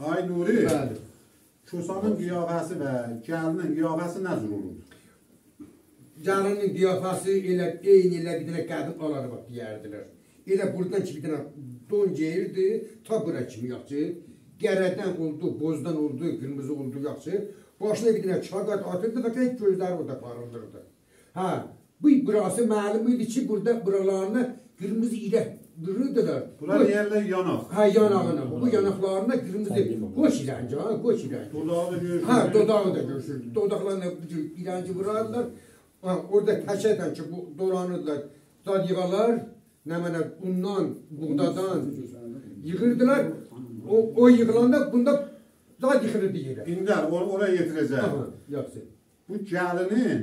Ay Nuri, Bəli. Kosanın qiyafəsi və gəlinin qiyafəsi nə cür olur? Gəlinin qiyafəsi elə eyni elə bir dənə qədim aları bax deyərdilər. Elə buradan ki bir dənə don geyirdi, ta bura kimi yaxşı. Gərədən oldu, bozdan oldu, qırmızı oldu yaxşı. Başına bir dənə çaqat atırdı və tek gözləri orada parıldırdı. Ha, burası məlum idi ki burada buralarına qırmızı irək qırırdılar. Bunlar yerlər yanaq. Ha, yanağına. Bu yanaqlarına qırmızı qoç irənci, ha, qoç irənci. Dodağı da görürsün. Ha, dodağı da görürsün. Dodaqlarına irənci vurardılar. Ha, orada təşədən ki, bu dolanırdılar. Zad yığalar, nə mənə undan, buğdadan yığırdılar. O yığılanda bunda zad yıxırırdı yerə. İndər, oraya yetirəcək. Yaxşı. Bu gəlinin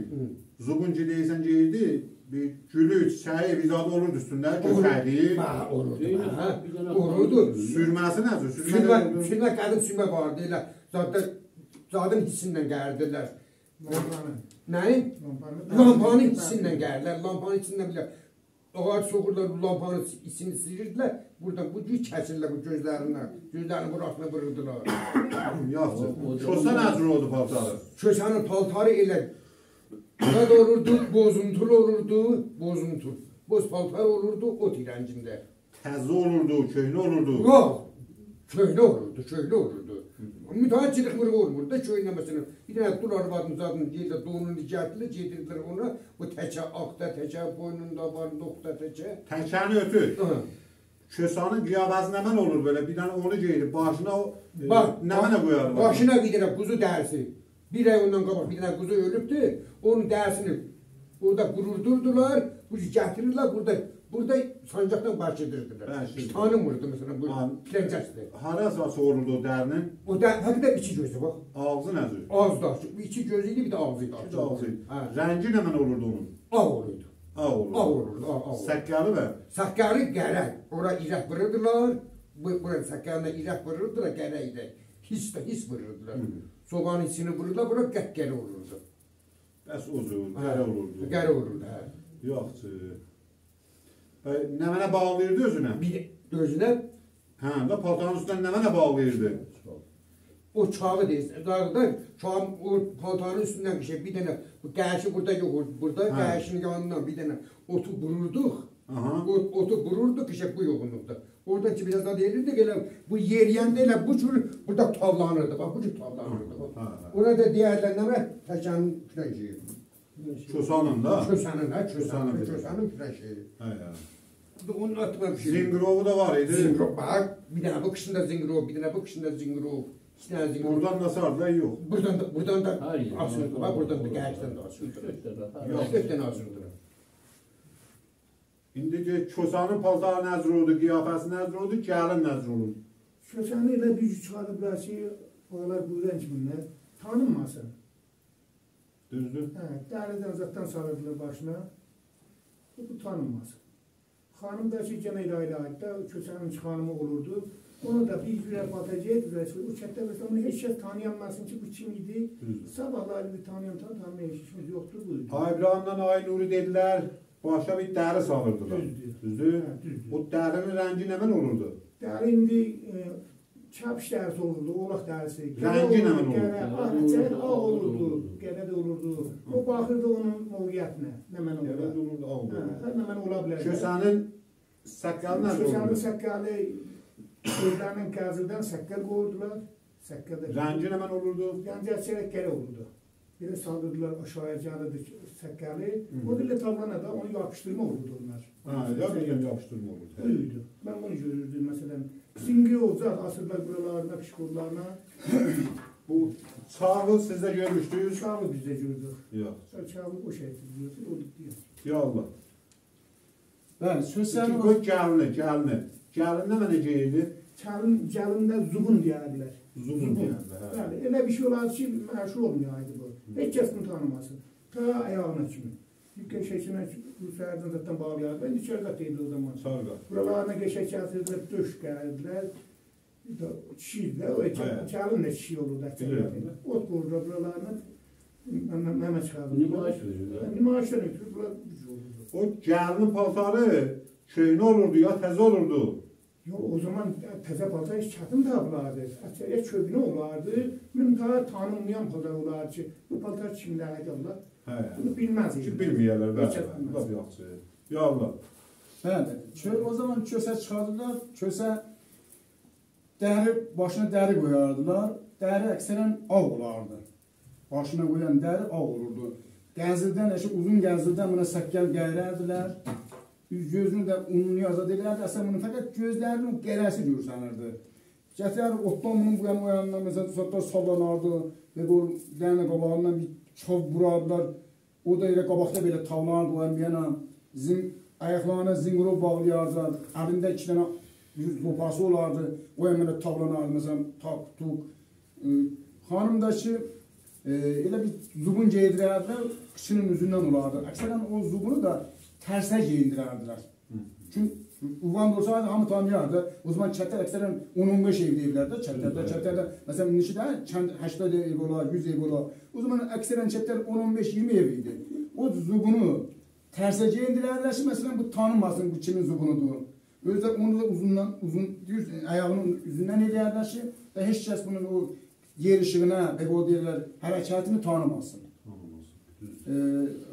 zubuncu deyirsən geyirdi, bir gülü, çiçəyi, vizadı olurdu üstündə, göçəkliyi. Olurdu. Sürməsi nədir? Sürmə qədim sürmə vardı elə. Zadın hissindən gəlirdirlər. Nəyin? Lampanın hissиndən gəlirlər. Lampanın hissиndən bilər. Ağac soğurlar, bu lampanın hissini silirdilər. Buradan bu cür kəsirlər bu gözlərindən. Gözlərini burasına vururdular. Yaxşı. Kosa nədir oldu paltarı? Kösanın paltarı elə qad olurdu, bozuntul olurdu, bozuntul. Boz paltar olurdu, ot irəncində. Təzə olurdu, köhnə olurdu. Yox, köhnə olurdu, köhnə olurdu. Müteahhitçilik vurgu olmurdu da köhnə məsələn. Bir dənə dul arvadın zadın yerdə donunu gətirdilər, getirdiler ona. Bu təkə, aqda təkə, boynunda var, noqda təkə. Təkəni ötür. Kösanın qiyafəsi nə mən olur böyle? Bir dənə onu geyirib, başına nə mənə qoyarlar? Başına bir dənə quzu dərsi. Bir ay ondan qabaq bir dənə quzu ölübdü. Onun dərsini orada qururdurdular, quzu gətirirlər, burada sancaqdan başlayırdılar. Hiç tanımırdı mesela bu pləncəsidir. Hara əsası olurdu o dərinin? O həqiqətən içi gözü bax. Ağzı nədir? Ağzı da açıq. İçi gözüydü, bir də ağzıydı açıq. Bir də ağzıydı. Rəngi nə mən olurdu onun? Ağ olurdu. Ağ olurdu. Ağ olurdu, ağ. Səkkəli və? Səkkəli gərək. Ora irək vururdular. Bura səkkəlinə irək vururdular, gərəkdə. His vururdular. Sobanın içini vururdular, bura qəkkəli olurdu. Bəs uzun, qərə olurdu. Qərə olurdu, hə. Yoxdur. Nə mənə bağlayırdı özünə? Özünə? Hə, da paltarın üstündən nə mənə bağlayırdı? O çağı deyirsən, dağda çağın o paltarın üstündən bir şey, bir dənə, bu qəşi burada yox, burada qəşinin yanından bir dənə otu vururduq. Otu vururduq, şey bu yoğunluqda. Oradan ki biraz da deyirdik, elə bu yeriyəndə elə bu cür burada tavlanırdı, bax bu cür tavlanırdı. Ona da deyərlər, nə mən təkənin küləşi. Kösanın da? Kösanın, hə, kösanın küləşi. Hə, hə. Onun atma bir şey. Zingrovu da var idi. Zingrov, bax, bir dənə bu kışında zingrov, bir dənə bu kışında zingrov. Buradan da sardılar, yox. Buradan da asıldı, bax, buradan da qəşdən də asıldı. Yox, qəşdən asıldı. İndi Kösanın paltarı nəzr oldu, qiyafəsi nəzr oldu, gəlin nəzr oldu. Kösanı elə bir çıxarıblar ki, oralar buradan kiminlər tanınmasın. Düzdür? Hə, dəridən zatdan sarırdılar başına, bu tanınmasın. Xanım da ki, gene ilə aiddə, Kösanın xanımı olurdu. Onu da bir cürə batacaqdı, o kətdə və onu heç kəs tanıyanmasın ki, bu kim idi. Sabahları bir tanıyan işimiz yoxdur, buyurdu. İbrahim'den Ay Nuri dedilər, başa bir dəri salırdılar. Düzdür? O dərinin rəngi nə mən olurdu? Dəri indi çapiş dərisi olurdu, oğlaq dərisi. Rəngi nə mən olurdu? Ağ olurdu, gərə də olurdu. O baxırdı onun moviyyətinə, nə mən olurdu. Gərə də olurdu, ağ olurdu. Nə mən ola bilər. Kösanın səkkəli nədir olurdu? Kösanın səkkəli gözlərinin qəzildən səkkəl qoyurdular. Rəngi nə mən olurdu? Rəngi əksərək gərə olurdu. Belə saldırdılar aşağıya gəlirdi səkkəli. O dilə tablana da onu yapışdırma olurdu onlar. Ha, ya bir yapışdırma olurdu. Buyurdu. Ben bunu görürdüm məsələn. Zingri olacaq, asırlar buralarına, pişkurlarına. Bu çağı sizdə görmüşdünüz? Çağı bizdə gördük. Yox. Çağı o şəkildə gördük, o diyor. Ya Allah. Bəli, sözlər Qoy gəlini. Gəlin nə mənə geyirdi? Gəlində zubun deyərdilər. Zubun deyərdilər, hə. Bəli, elə bir şey olardı ki, məşhur olmayaydı bu. Heç kəs bunu tanımasın. Ta ayağına kimi. Bir qəşəkinə Ruslardan zaten bağlayardı. Ben içeri katıydı o zaman. Sarga. Buralarına qəşək gətirdilər, döş gəldilər. Çiğdilər, o kağın da çiğ olurdu. Ot qoyurlar buralarına. Məhəmət çıxardı. Nümayiş verirlər. Nümayişdən ötürü bunlar güc olurdu. O gəlinin paltarı köhnə olurdu ya təzə olurdu? Yok o zaman təzə paltar heç çətin tapılardı. Əksəriyyət köhnə olardı. Mümtəha tanınmayan paltar olardı ki, bu paltar kimlərə gəlirlər? Bunu bilməz idi. Ki bilməyərlər, Heç bəli. bilməz. Laf yaxşı. Ya Allah. Bəli. O zaman kösə çıxardılar. Kösə dəri, başına dəri qoyardılar. Dəri əksərən ağ olardı. Başına qoyan dəri ağ olurdu. Gəzirdən, uzun gəzirdən buna səkkəl gəyrərdilər. Gözünü də ununu azad edirlərdi. Əslən bunu fəqət gözlərinin qərəsi görsənirdi. Gətirərdi, otdan bunun bu yana o yanından məsələn tutlar sallanardı. Və bu dənə qabağından bir çov vurardılar. O da elə qabaqda belə tavlardı o bir yana. Ayaqlarına zinguru bağlayardılar. Əlində 2 dənə lopası olardı. O yana tavlanardı. Məsələn tak, tuk. Xanım da ki elə bir zubun geydirərdilər. Kıçının üzündən olardı. Əksərən o zubunu da tərsə geyindirərdilər. Çünki uvan olsaydı hamı tanıyardı. O zaman çətlər əksərən 10-15 ev deyirlərdi. Çətlərdə məsələn Nişidə 80 ev olar, 100 ev olar. O zaman əksərən çətlər 10-15-20 ev idi. O zubunu tərsə geyindirərdilər ki, məsələn bu tanınmasın bu kimin zubunudur. Özdə onu da uzun ayağının üzündən eləyərlər ki, və heç kəs bunun o yer işığına və o deyirlər hərəkətini tanımasın.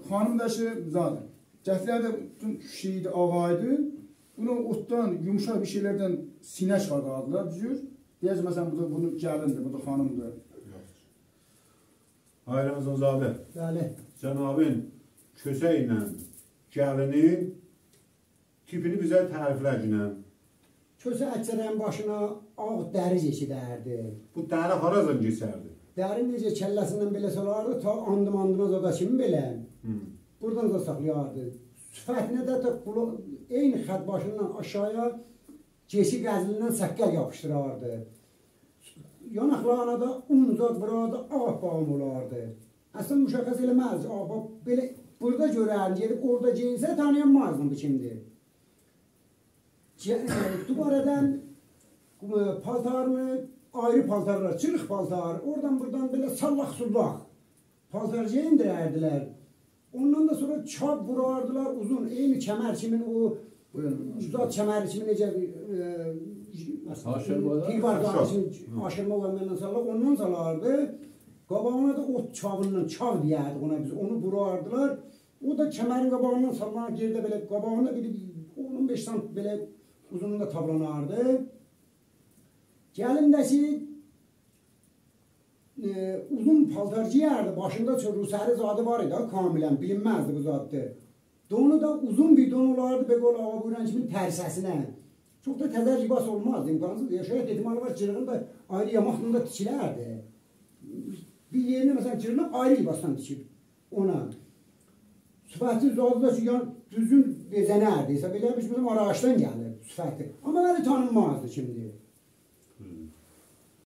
Xanım da ki, zaten Cəhlər də bütün kişiydi, ağaydı. Bunu otdan, yumuşaq bir şeylərdən sinə çıxardardılar, düzür. Deyəcək, məsələn, bu da bunu gəlindir, bu da xanımdır. Hayır Ramazanzadə. Bəli. Cənabın kösə ilə gəlinin tipini bizə tərifləcinə. Kösə əksərən başına ağ dəri keçidərdi. Bu dəri haradan keçərdi? Dəri necə kəlləsindən belə salardı, ta andım-andımaz o da kimi belə. Buradan da saxlayardı. Sifətinə də eyni xət başından aşağıya keçi qəzilindən səkkər yapışdırardı. Yanaqlarına da uzat vurardı, ağ-bağım olardı. Əslən müşəxəs eləməz, belə burada görərdi, gedib orada geyinsə tanıyanmazdım bu kimdir. Dubarədən paltarını, ayrı paltarlar, çırıq paltar, oradan buradan belə sallaq-sullaq paltar geyindirərdilər. Ondan da sonra çap vurardılar uzun, eyni kəmər kimin o uzat kəmər kimi necə divar qarşısını aşırma olanlarından salaq, ondan salardı. Qabağına da ot çavından, çav deyərdik ona biz, onu vurardılar. O da kəmərin qabağından sallanır, gerdə belə qabağına bir 15 sant belə uzunluğunda tablanardı. Gəlindəsi uzun paltar giyərdi, başında Rusəri zadı var idi, kamilən, bilinməzdi bu zaddır. Donu da uzun bir don olardı, belə ağa buyuran kimin tərsəsinə. Çox da təzər libas olmazdı, imkansız. Yaşayət ehtimalı var, cırığın da ayrı yamaqlığında tikilərdi. Bir yerine məsələn cırığını ayrı libasdan tikir ona. Sifəti zadı da ki, düzgün bezənərdi, belə bizim araçdan gəlir sifəti. Amma bəli tanınmazdı kimdir.